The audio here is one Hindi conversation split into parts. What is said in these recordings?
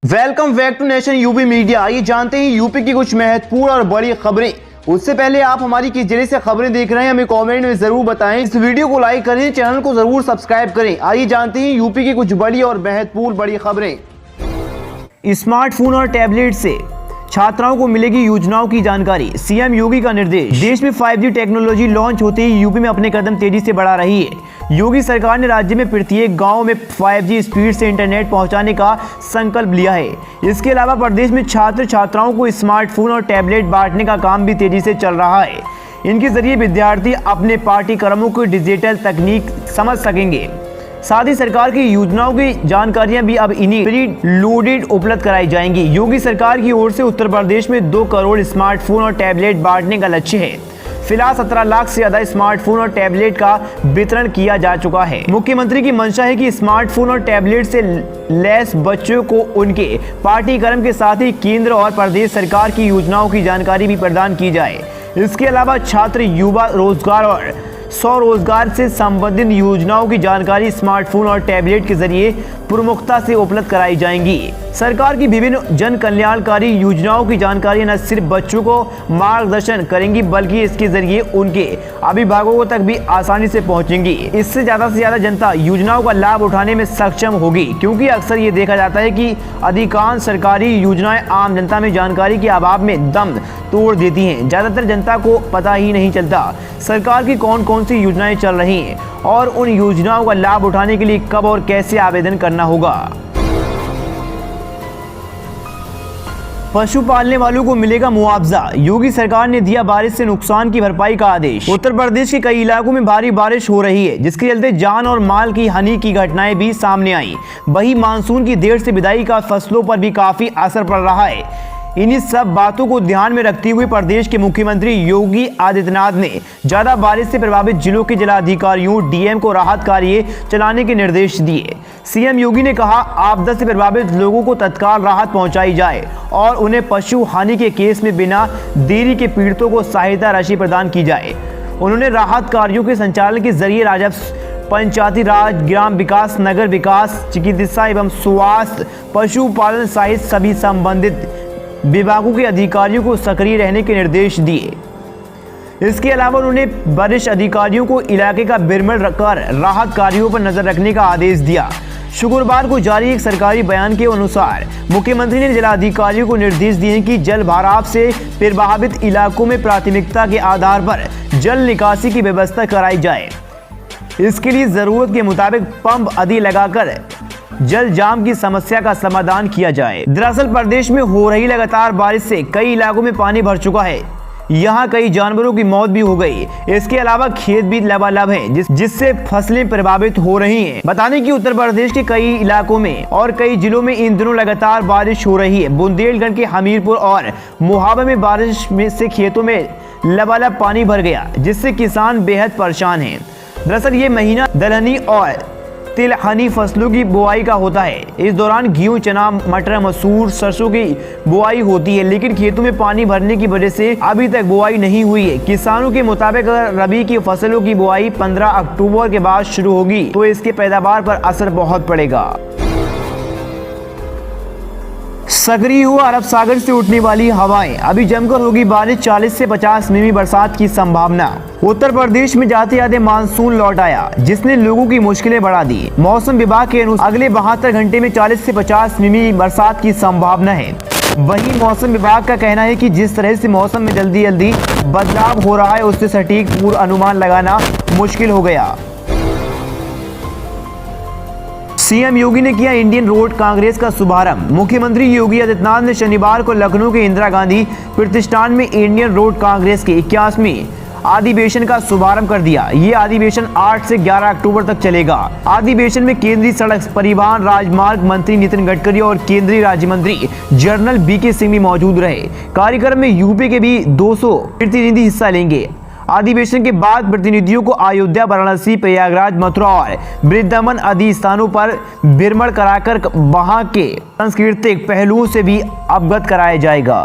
Welcome back to Nation UP Media. आइए जानते हैं यूपी की कुछ महत्वपूर्ण और बड़ी खबरें। उससे पहले आप हमारी किस जिले से खबरें देख रहे हैं हमें कमेंट में जरूर बताएं। इस वीडियो को लाइक करें, चैनल को जरूर सब्सक्राइब करें। आइए जानते हैं यूपी की कुछ बड़ी और महत्वपूर्ण बड़ी खबरें। स्मार्टफोन और टैबलेट से छात्राओं को मिलेगी योजनाओं की जानकारी, सीएम योगी का निर्देश। देश में 5G टेक्नोलॉजी लॉन्च होते ही यूपी में अपने कदम तेजी से बढ़ा रही है। योगी सरकार ने राज्य में प्रत्येक गांव में 5G स्पीड से इंटरनेट पहुंचाने का संकल्प लिया है। इसके अलावा प्रदेश में छात्र छात्राओं को स्मार्टफोन और टैबलेट बांटने का काम भी तेजी से चल रहा है। इनके जरिए विद्यार्थी अपने पाठ्यक्रमों को डिजिटल तकनीक समझ सकेंगे। साथ ही सरकार की योजनाओं की जानकारियां भी अब इन्हीं प्री लोडेड उपलब्ध कराई जाएंगी। योगी सरकार की ओर से उत्तर प्रदेश में 2 करोड़ स्मार्टफोन और टैबलेट बांटने का लक्ष्य है। फिलहाल 17 लाख से ज्यादा स्मार्टफोन और टैबलेट का वितरण किया जा चुका है। मुख्यमंत्री की मंशा है कि स्मार्टफोन और टैबलेट से लैस बच्चों को उनके पाठ्यक्रम के साथ ही केंद्र और प्रदेश सरकार की योजनाओं की जानकारी भी प्रदान की जाए। इसके अलावा छात्र, युवा रोजगार और स्वरोजगार से संबंधित योजनाओं की जानकारी स्मार्टफोन और टैबलेट के जरिए प्रमुखता से उपलब्ध कराई जाएंगी। सरकार की विभिन्न जन कल्याणकारी योजनाओं की जानकारी न सिर्फ बच्चों को मार्गदर्शन करेंगी बल्कि इसके जरिए उनके अभिभावकों तक भी आसानी से पहुंचेंगी। इससे ज्यादा जनता योजनाओं का लाभ उठाने में सक्षम होगी, क्योंकि अक्सर ये देखा जाता है कि अधिकांश सरकारी योजनाएं आम जनता में जानकारी के अभाव में दम तोड़ देती हैं। ज्यादातर जनता को पता ही नहीं चलता सरकार की कौन कौन सी योजनाएं चल रही हैं और उन योजनाओं का लाभ उठाने के लिए कब और कैसे आवेदन करना होगा। पशु पालने वालों को मिलेगा मुआवजा, योगी सरकार ने दिया बारिश से नुकसान की भरपाई का आदेश। उत्तर प्रदेश के कई इलाकों में भारी बारिश हो रही है, जिसके चलते जान और माल की हानि की घटनाएं भी सामने आई। वहीं मानसून की देर से विदाई का फसलों पर भी काफी असर पड़ रहा है। इन्हीं सब बातों को ध्यान में रखते हुए प्रदेश के मुख्यमंत्री योगी आदित्यनाथ ने ज्यादा बारिश से प्रभावित जिलों के जिलाधिकारियों, डीएम को राहत कार्य चलाने के निर्देश दिए। सीएम योगी ने कहा, आपदा से प्रभावित लोगों को तत्काल राहत पहुंचाई जाए और उन्हें पशु हानि के केस में बिना देरी के पीड़ितों को सहायता राशि प्रदान की जाए। उन्होंने राहत कार्यों के संचालन के जरिए राजस्व, पंचायती राज, ग्राम विकास, नगर विकास, चिकित्सा एवं स्वास्थ्य, पशुपालन सहित सभी संबंधित विभागों के अधिकारियों को सक्रिय रहने के निर्देश दिए। इसके अलावा उन्होंने वरिष्ठ अधिकारियों को इलाके का बिरमल कर राहत कार्यों पर नजर रखने का आदेश दिया। शुक्रवार को जारी एक सरकारी बयान के अनुसार मुख्यमंत्री ने जिलाधिकारियों को निर्देश दिए कि जल भराव से प्रभावित इलाकों में प्राथमिकता के आधार पर जल निकासी की व्यवस्था कराई जाए। इसके लिए जरूरत के मुताबिक पंप आदि लगाकर जल जाम की समस्या का समाधान किया जाए। दरअसल प्रदेश में हो रही लगातार बारिश से कई इलाकों में पानी भर चुका है। यहाँ कई जानवरों की मौत भी हो गई। इसके अलावा खेत भी लबालब हैं, जिससे फसलें प्रभावित हो रही हैं। बताने की उत्तर प्रदेश के कई इलाकों में और कई जिलों में इन दिनों लगातार बारिश हो रही है। बुंदेलखंड के हमीरपुर और मोहाबा में बारिश में से खेतों में लबालब पानी भर गया, जिससे किसान बेहद परेशान हैं। दरअसल ये महीना दलहनी और तिलहनी फसलों की बुआई का होता है। इस दौरान गेहूं, चना, मटर, मसूर, सरसों की बुआई होती है, लेकिन खेतों में पानी भरने की वजह से अभी तक बुआई नहीं हुई है। किसानों के मुताबिक अगर रबी की फसलों की बुआई 15 अक्टूबर के बाद शुरू होगी तो इसके पैदावार पर असर बहुत पड़ेगा। सक्रिय हुआ अरब सागर से उठने वाली हवाएं, अभी जमकर होगी बारिश, 40 से 50 मिमी बरसात की संभावना। उत्तर प्रदेश में जाते जाते मानसून लौट आया, जिसने लोगों की मुश्किलें बढ़ा दी। मौसम विभाग के अनुसार अगले 72 घंटे में 40 से 50 मिमी बरसात की संभावना है। वहीं मौसम विभाग का कहना है कि जिस तरह से मौसम में जल्दी बदलाव हो रहा है, उससे सटीक पूर्व अनुमान लगाना मुश्किल हो गया। सीएम योगी ने किया इंडियन रोड कांग्रेस का शुभारंभ। मुख्यमंत्री योगी आदित्यनाथ ने शनिवार को लखनऊ के इंदिरा गांधी प्रतिष्ठान में इंडियन रोड कांग्रेस के 81वें अधिवेशन का शुभारंभ कर दिया। ये अधिवेशन 8 से 11 अक्टूबर तक चलेगा। अधिवेशन में केंद्रीय सड़क परिवहन राजमार्ग मंत्री नितिन गडकरी और केंद्रीय राज्य मंत्री जनरल बीके सिंह भी मौजूद रहे। कार्यक्रम में यूपी के भी 200 प्रतिनिधि हिस्सा लेंगे। अधिवेशन के बाद प्रतिनिधियों को अयोध्या, वाराणसी, प्रयागराज, मथुरा और वृंदावन आदि स्थानों पर भ्रमण कराकर वहां के सांस्कृतिक पहलुओं से भी अवगत कराया जाएगा।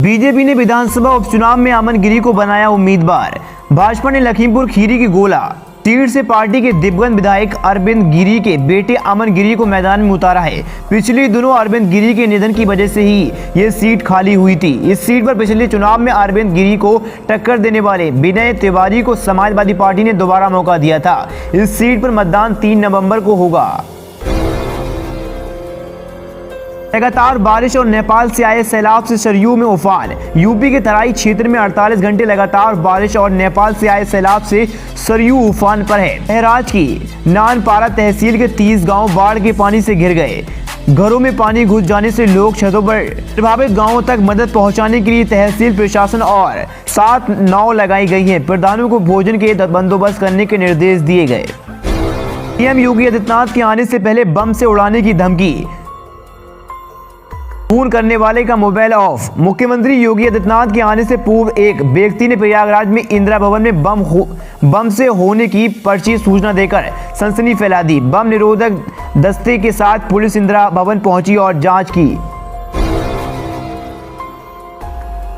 बीजेपी ने विधानसभा उपचुनाव में अमन गिरी को बनाया उम्मीदवार। भाजपा ने लखीमपुर खीरी की गोला सीट से पार्टी के दिवंगत विधायक अरविंद गिरी के बेटे अमन गिरी को मैदान में उतारा है। पिछले दिनों अरविंद गिरी के निधन की वजह से ही ये सीट खाली हुई थी। इस सीट पर पिछले चुनाव में अरविंद गिरी को टक्कर देने वाले विनय तिवारी को समाजवादी पार्टी ने दोबारा मौका दिया था। इस सीट पर मतदान 3 नवंबर को होगा। लगातार बारिश और नेपाल से आए सैलाब से सरयू में उफान। यूपी के तराई क्षेत्र में 48 घंटे लगातार बारिश और नेपाल से आए सैलाब से सरयू उफान पर है। बहराइच की नानपारा तहसील के 30 गांव बाढ़ के पानी से घिर गए। घरों में पानी घुस जाने से लोग छतों पर प्रभावित गांवों तक मदद पहुंचाने के लिए तहसील प्रशासन और 7 नाव लगाई गई हैं। प्रधानों को भोजन के बंदोबस्त करने के निर्देश दिए गए। सीएम योगी आदित्यनाथ के आने से पहले बम से उड़ाने की धमकी, फोन करने वाले का मोबाइल ऑफ। मुख्यमंत्री योगी आदित्यनाथ के आने से पूर्व एक व्यक्ति ने प्रयागराज में इंदिरा भवन में बम से होने की पर्ची सूचना देकर सनसनी फैला दी। बम निरोधक दस्ते के साथ पुलिस इंदिरा भवन पहुंची और जांच की।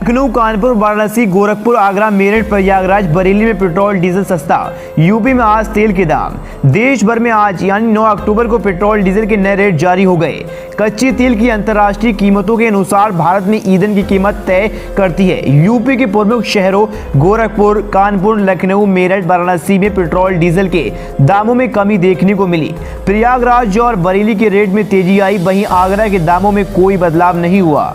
लखनऊ, कानपुर, वाराणसी, गोरखपुर, आगरा, मेरठ, प्रयागराज, बरेली में पेट्रोल डीजल सस्ता। यूपी में आज तेल के दाम। देश भर में आज यानी 9 अक्टूबर को पेट्रोल डीजल के नए रेट जारी हो गए। कच्चे तेल की अंतर्राष्ट्रीय कीमतों के अनुसार भारत में ईंधन की कीमत तय करती है। यूपी के प्रमुख शहरों गोरखपुर, कानपुर, लखनऊ, मेरठ, वाराणसी में पेट्रोल डीजल के दामों में कमी देखने को मिली। प्रयागराज और बरेली के रेट में तेजी आई, वहीं आगरा के दामों में कोई बदलाव नहीं हुआ।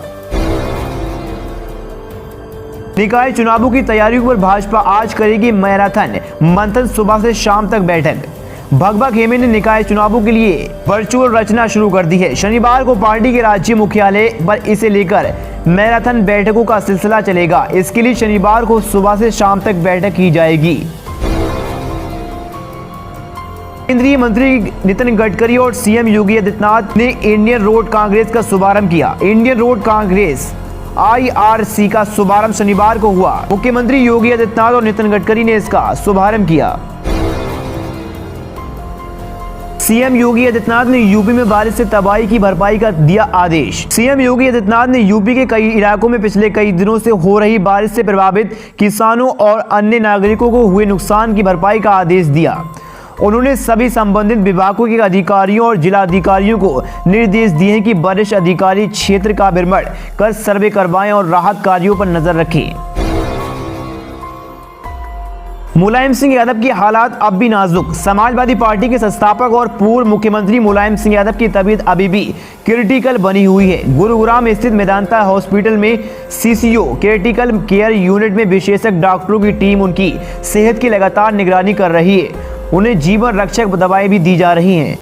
निकाय चुनावों की तैयारियों पर भाजपा आज करेगी मैराथन मंथन, सुबह से शाम तक बैठक। भगवा खेमे ने निकाय चुनावों के लिए वर्चुअल रचना शुरू कर दी है। शनिवार को पार्टी के राज्य मुख्यालय पर इसे लेकर मैराथन बैठकों का सिलसिला चलेगा। इसके लिए शनिवार को सुबह से शाम तक बैठक की जाएगी। केंद्रीय मंत्री नितिन गडकरी और सीएम योगी आदित्यनाथ ने इंडियन रोड कांग्रेस का शुभारंभ किया। इंडियन रोड कांग्रेस IRC का शुभारंभ शनिवार को हुआ। मुख्यमंत्री योगी आदित्यनाथ और नितिन गडकरी ने इसका शुभारंभ किया। सीएम योगी आदित्यनाथ ने यूपी में बारिश से तबाही की भरपाई का दिया आदेश। सीएम योगी आदित्यनाथ ने यूपी के कई इलाकों में पिछले कई दिनों से हो रही बारिश से प्रभावित किसानों और अन्य नागरिकों को हुए नुकसान की भरपाई का आदेश दिया। उन्होंने सभी संबंधित विभागों के अधिकारियों और जिलाधिकारियों को निर्देश दिए हैं कि वरिष्ठ अधिकारी क्षेत्र का भ्रमण कर सर्वे करवाएं और राहत कार्यों पर नजर रखें। मुलायम सिंह यादव की हालात अब भी नाजुक। समाजवादी पार्टी के संस्थापक और पूर्व मुख्यमंत्री मुलायम सिंह यादव की तबीयत अभी भी क्रिटिकल बनी हुई है। गुरुग्राम स्थित मेदांता हॉस्पिटल में CCO क्रिटिकल केयर यूनिट में विशेषज्ञ डॉक्टरों की टीम उनकी सेहत की लगातार निगरानी कर रही है। उन्हें जीवन रक्षक दवाएं भी दी जा रही हैं।